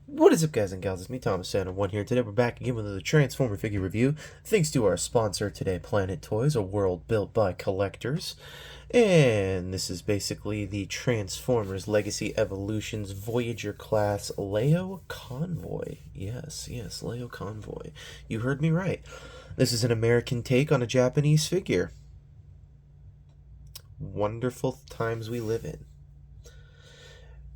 What is up, guys and gals? It's me, Thomas Santa One here. Today we're back again with another Transformer figure review. Thanks to our sponsor today, Planet Toys, a world built by collectors. And this is basically the Transformers Legacy Evolutions Voyager class Leo Convoy. Yes, Leo Convoy. You heard me right. This is an American take on a Japanese figure. Wonderful times we live in.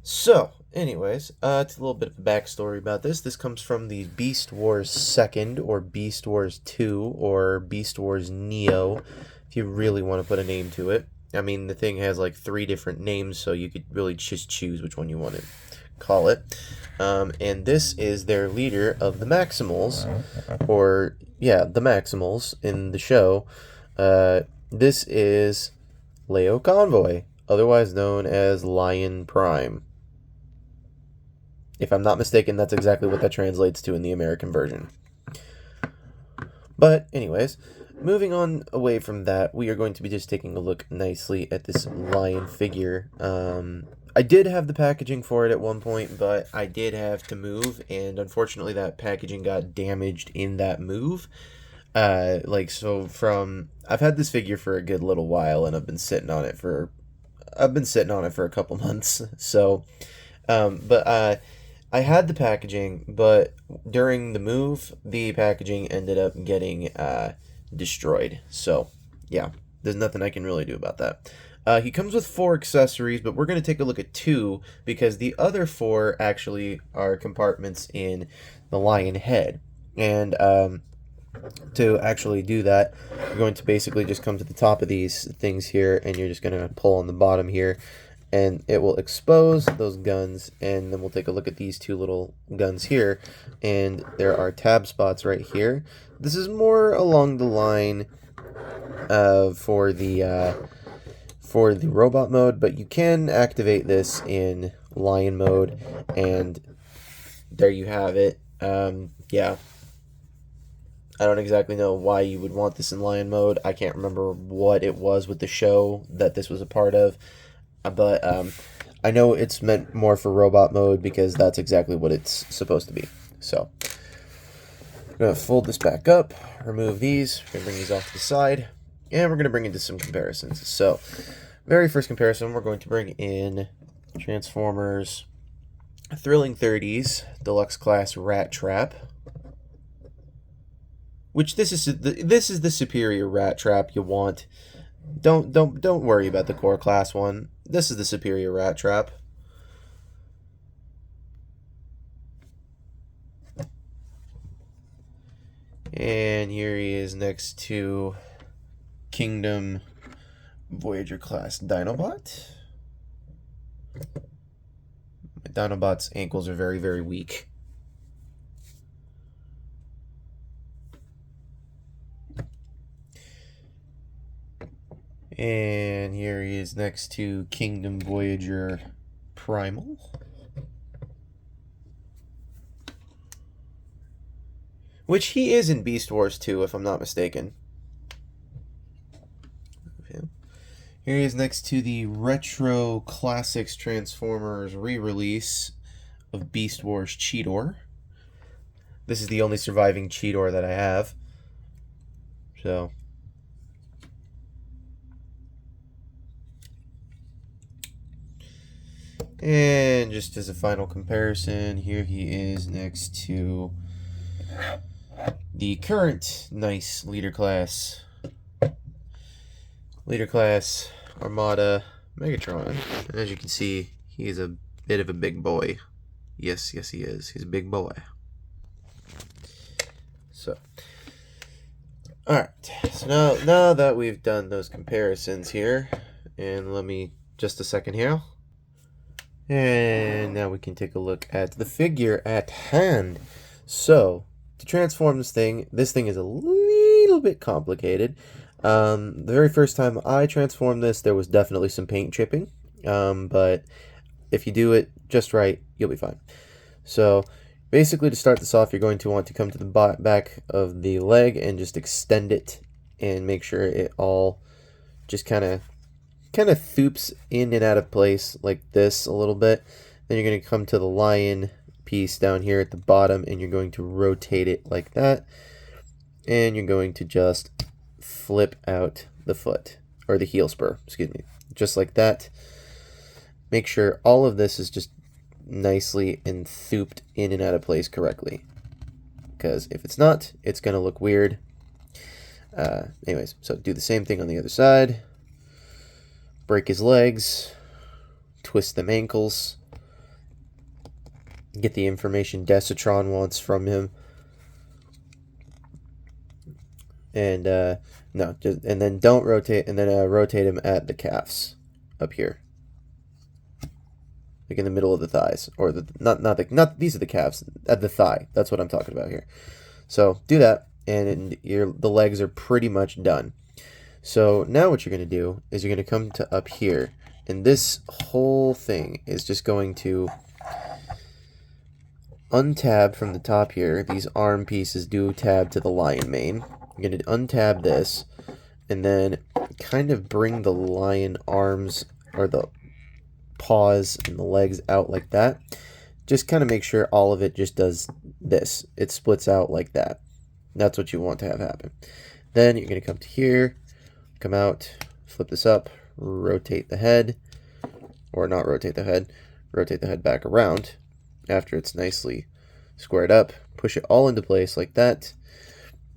So, anyways, it's a little bit of a backstory about this. This comes from the Beast Wars 2nd, or Beast Wars 2, or Beast Wars Neo, if you really want to put a name to it. I mean, the thing has like 3 different names, so you could really just choose which one you want to call it. And this is their leader of the Maximals, or, yeah, the Maximals in the show. This is Leo Convoy, otherwise known as Lion Prime. If I'm not mistaken, that's exactly what that translates to in the American version. But anyways, moving on away from that, we are going to be just taking a look nicely at this lion figure. I did have the packaging for it at one point, but I did have to move, and unfortunately that packaging got damaged in that move. I've had this figure for a good little while, and I've been sitting on it for a couple months. So, I had the packaging, but during the move, the packaging ended up getting destroyed. So, yeah, there's nothing I can really do about that. He comes with 4 accessories, but we're going to take a look at 2 because the other 4 actually are compartments in the lion head. And to actually do that, you're going to basically just come to the top of these things here, and you're just going to pull on the bottom here, and it will expose those guns. And then we'll take a look at these 2 little guns here, and there are tab spots right here. This is more along the line for the robot mode, but you can activate this in lion mode, and there you have it. Yeah, I don't exactly know why you would want this in lion mode. I can't remember what it was with the show that this was a part of. But I know it's meant more for robot mode because that's exactly what it's supposed to be. So, I'm going to fold this back up, remove these, we're going to bring these off to the side, and we're going to bring into some comparisons. So, very first comparison, we're going to bring in Transformers Thrilling 30s Deluxe Class Rat Trap, which this is the superior Rat Trap you want. Don't worry about the core class one. This is the superior Rat Trap. And here he is next to Kingdom Voyager class Dinobot. Dinobot's ankles are very, very weak. And here he is next to Kingdom Voyager Primal. Which he is in Beast Wars 2, if I'm not mistaken. Here he is next to the Retro Classics Transformers re-release of Beast Wars Cheetor. This is the only surviving Cheetor that I have. So, and just as a final comparison, here he is next to the current nice leader class Armada Megatron. And as you can see, he is a bit of a big boy. Yes, he is. He's a big boy. So, alright. So now that we've done those comparisons here, and let me just a second here. And now we can take a look at the figure at hand. So, to transform this thing is a little bit complicated. The very first time I transformed this, there was definitely some paint chipping. But if you do it just right, you'll be fine. So, basically to start this off, you're going to want to come to the back of the leg and just extend it and make sure it all just kind of thoops in and out of place like this a little bit. Then you're going to come to the lion piece down here at the bottom, and you're going to rotate it like that, and you're going to just flip out the foot, or the heel spur, excuse me, just like that. Make sure all of this is just nicely enthooped in and out of place correctly, because if it's not, it's going to look weird. Anyways, so do the same thing on the other side. Break his legs, twist them ankles, get the information Desitron wants from him, and no, just, and then don't rotate, and then rotate him at the calves up here, like in the middle of the thighs, or the not these are the calves, at the thigh. That's what I'm talking about here. So do that, and the legs are pretty much done. So now what you're going to do is you're going to come to up here, and this whole thing is just going to untab from the top here. These arm pieces do tab to the lion mane. You're going to untab this, and then kind of bring the lion arms, or the paws and the legs out like that. Just kind of make sure all of it just does this. It splits out like that. That's what you want to have happen. Then you're going to come to here, come out, flip this up, rotate the head, or not rotate the head back around after it's nicely squared up, push it all into place like that,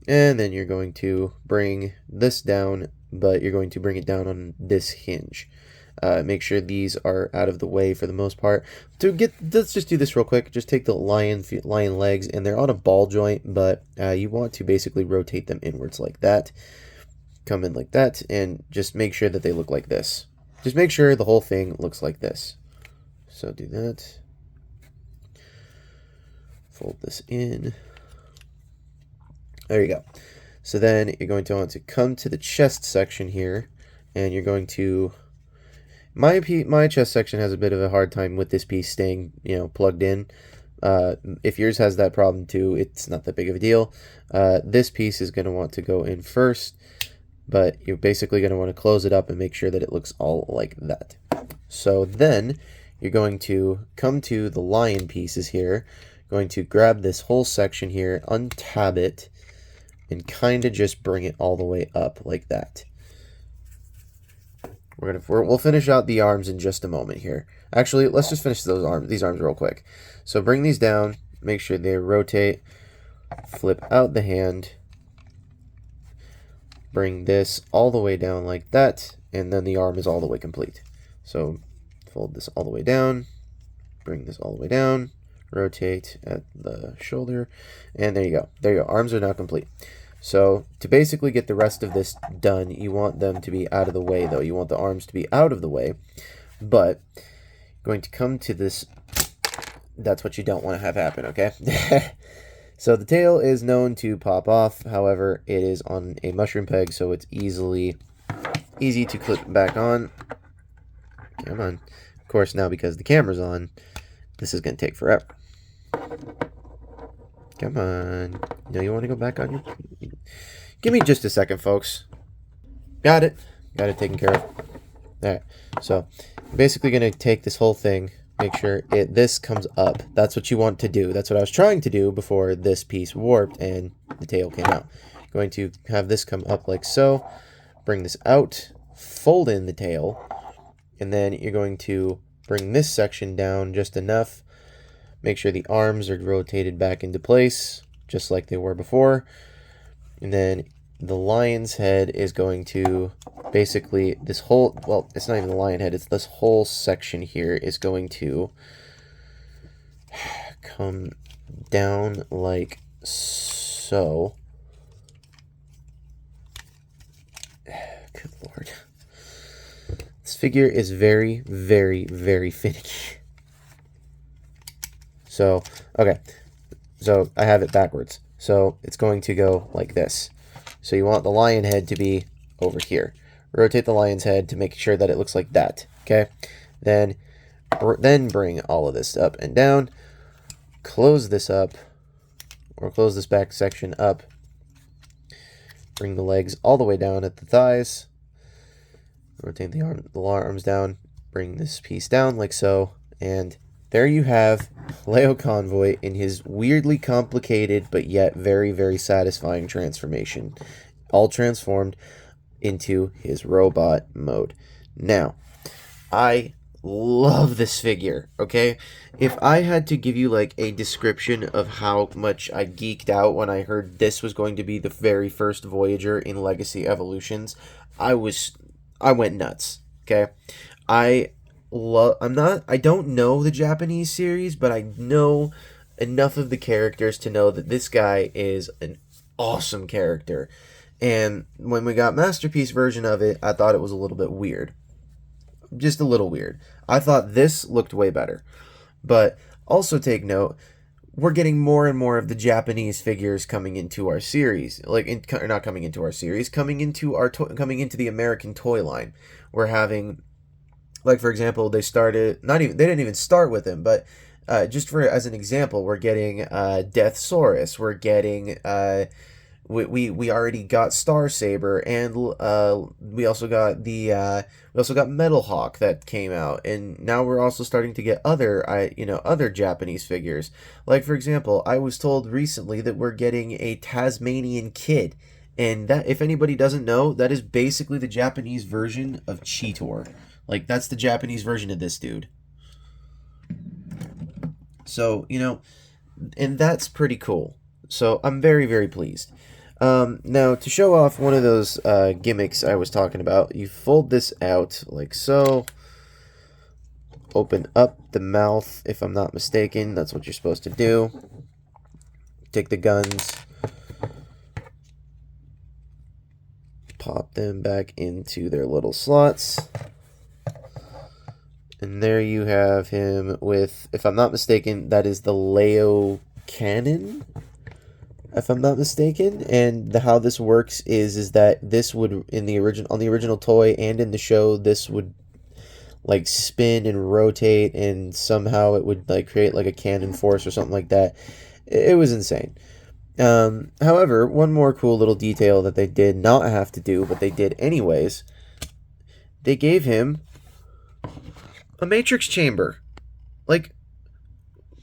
and then you're going to bring this down, but you're going to bring it down on this hinge. Make sure these are out of the way for the most part. Let's just do this real quick. Just take the lion legs, and they're on a ball joint, but you want to basically rotate them inwards like that. Come in like that, and just make sure that they look like this. Just make sure the whole thing looks like this. So do that. Fold this in. There you go. So then you're going to want to come to the chest section here, and you're going to... My chest section has a bit of a hard time with this piece staying, plugged in. If yours has that problem too, it's not that big of a deal. This piece is going to want to go in first, but you're basically going to want to close it up and make sure that it looks all like that. So then you're going to come to the lion pieces here, going to grab this whole section here, untab it, and kind of just bring it all the way up like that. We'll finish out the arms in just a moment here. Actually, let's just finish these arms real quick. So bring these down, make sure they rotate, flip out the hand, bring this all the way down like that, and then the arm is all the way complete. So fold this all the way down, bring this all the way down, rotate at the shoulder, and there you go. There you go. Arms are now complete. So to basically get the rest of this done, you want them to be out of the way, though. You want the arms to be out of the way, but going to come to this, that's what you don't want to have happen, okay? So the tail is known to pop off. However, it is on a mushroom peg, so it's easy to clip back on. Come on. Of course, now because the camera's on, this is going to take forever. Come on. You want to go back on your... Give me just a second, folks. Got it. Got it taken care of. Alright. So, I'm basically going to take this whole thing, make sure this comes up. That's what you want to do. That's what I was trying to do before this piece warped and the tail came out. Going to have this come up like so. Bring this out. Fold in the tail. And then you're going to bring this section down just enough. Make sure the arms are rotated back into place, just like they were before. And then the lion's head is going to basically, this whole, well, it's not even the lion head, it's this whole section here is going to come down like so. Good Lord. This figure is very, very, very finicky. So, okay, so I have it backwards. So it's going to go like this. So you want the lion head to be over here. Rotate the lion's head to make sure that it looks like that, okay? Then bring all of this up and down. Close this up, or close this back section up. Bring the legs all the way down at the thighs. Rotate the arms down. Bring this piece down like so, and there you have Leo Convoy in his weirdly complicated but yet very, very satisfying transformation. All transformed into his robot mode. Now, I love this figure, okay? If I had to give you like a description of how much I geeked out when I heard this was going to be the very first Voyager in Legacy Evolutions, I went nuts, okay? I I don't know the Japanese series, but I know enough of the characters to know that this guy is an awesome character. And when we got Masterpiece version of it, I thought it was a little bit weird. Just a little weird. I thought this looked way better. But also take note, we're getting more and more of the Japanese figures coming into our series. Not coming into our series, coming into the American toy line. We're having, like, for example, they didn't even start with him, but just as an example, we're getting Deathsaurus, we're getting we already got Star Saber, and we also got Metal Hawk that came out, and now we're also starting to get other Japanese figures. Like, for example, I was told recently that we're getting a Tasmanian Kid, and that, if anybody doesn't know, that is basically the Japanese version of Cheetor. Like, that's the Japanese version of this dude. So, and that's pretty cool. So I'm very, very pleased. Now, to show off one of those gimmicks I was talking about, you fold this out like so. Open up the mouth, if I'm not mistaken. That's what you're supposed to do. Take the guns. Pop them back into their little slots. And there you have him with, if I'm not mistaken, that is the Leo cannon, if I'm not mistaken. And how this works is that this would, on the original toy and in the show, this would like spin and rotate, and somehow it would like create like a cannon force or something like that. It was insane. However, one more cool little detail that they did not have to do, but they did anyways, they gave him a matrix chamber. Like,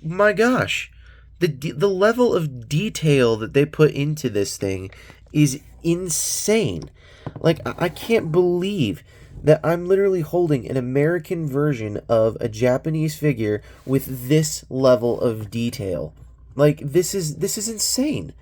my gosh, the level of detail that they put into this thing is insane. Like, I can't believe that I'm literally holding an American version of a Japanese figure with this level of detail. Like, this is insane.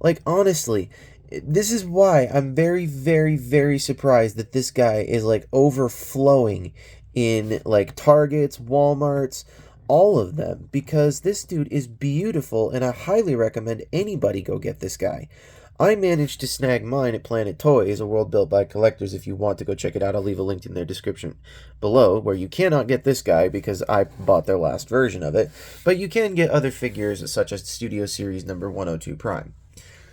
Like, honestly, this is why I'm very, very, very surprised that this guy is like overflowing in like Targets, Walmarts, all of them, because this dude is beautiful, and I highly recommend anybody go get this guy. I managed to snag mine at Planet Toys, a world built by collectors. If you want to go check it out, I'll leave a link in their description below, where you cannot get this guy because I bought their last version of it, but you can get other figures such as Studio Series number 102 Prime.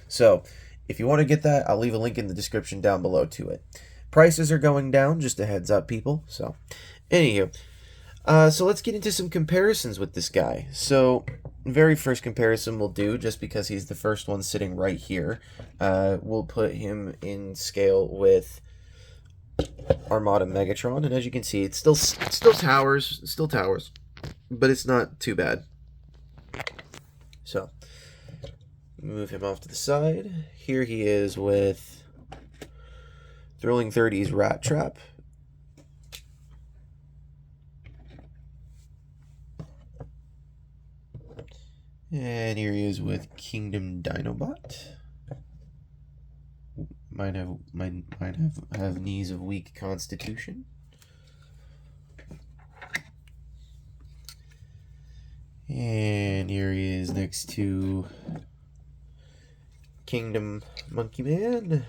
So, if you want to get that, I'll leave a link in the description down below to it. Prices are going down, just a heads up, people. So, anywho, so let's get into some comparisons with this guy. So, very first comparison we'll do, just because he's the first one sitting right here. We'll put him in scale with Armada Megatron, and as you can see, it's still towers, but it's not too bad. So, move him off to the side. Here he is with Thrilling 30's Rat Trap. And here he is with Kingdom Dinobot. Might have knees of weak constitution. And here he is next to Kingdom Monkey Man.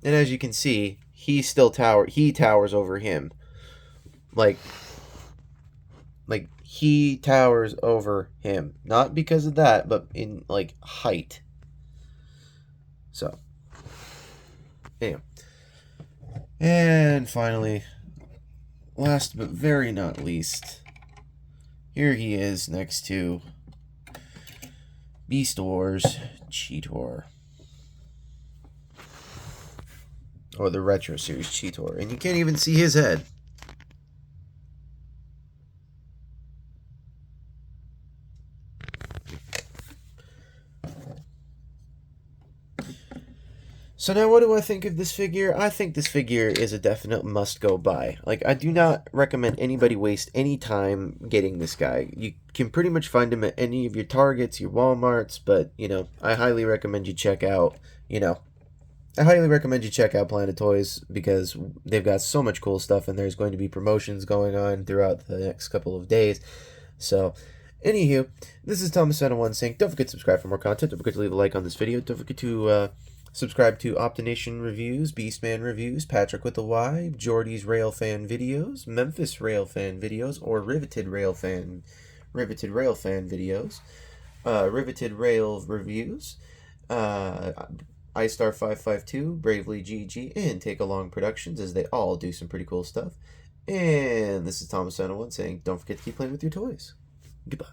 And as you can see, he towers over him. Like he towers over him. Not because of that, but in like height. So, anyway. And finally, last but very not least, here he is next to Beast Wars Cheetor. or the Retro Series Cheetor, and you can't even see his head. So now what do I think of this figure? I think this figure is a definite must-go buy. Like, I do not recommend anybody waste any time getting this guy. You can pretty much find him at any of your Targets, your Walmarts, but, I highly recommend you check out, Planet Toys because they've got so much cool stuff, and there's going to be promotions going on throughout the next couple of days. So, anywho, this is Thomas701 saying, don't forget to subscribe for more content. Don't forget to leave a like on this video. Don't forget to subscribe to Optination Reviews, Beastman Reviews, Patrick with a Y, Jordy's Railfan Videos, Memphis Railfan Videos, or Riveted Railfan Videos, Riveted Rail Reviews, iStar552, Bravely GG, and Take Along Productions, as they all do some pretty cool stuff. And this is Thomas101 saying, don't forget to keep playing with your toys. Goodbye.